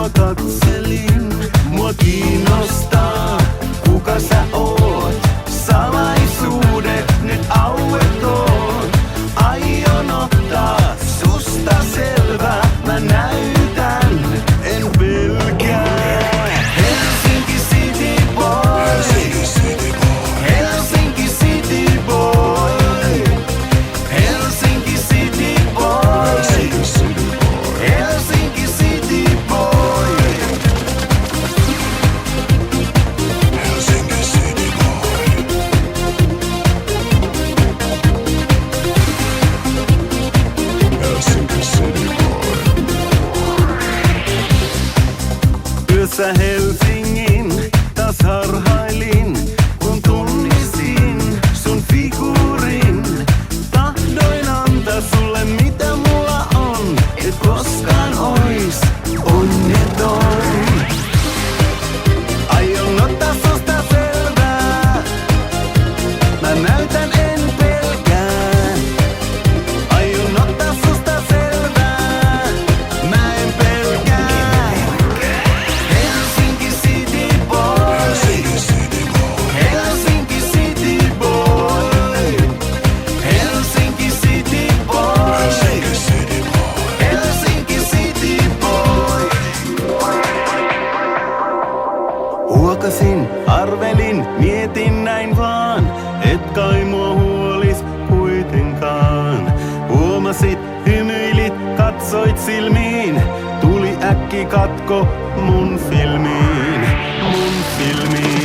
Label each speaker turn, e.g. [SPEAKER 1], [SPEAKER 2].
[SPEAKER 1] Sua katselin, mua kiinnostaa, kuka sä oot. Salaisuudet nyt auetkoon. Aion ottaa susta selvää, mä näytän, en pelkää. Helsinki City Boy, Helsinki City Boy, Helsinki City Boy, Helsinki City Boy. Yössä Helsingin taas harhailin, kun tunnistin sun figuurin. Tahdoin antaa sulle mitä mulla on, et koskaan ois onneton. Aion ottaa susta selvää, mä näytän en pelkää. Aion ottaa susta selvää, mä en pelkää. Helsinki City Boy, Helsinki City Boy, Helsinki City Boy, Helsinki City Boy. Huokasin, arvelin, mietin näin vaan, et kai mua huolis kuitenkaan. Huomasit, hymyilit, katsoit silmiin, tuli äkki katko mun filmiin, mun filmiin.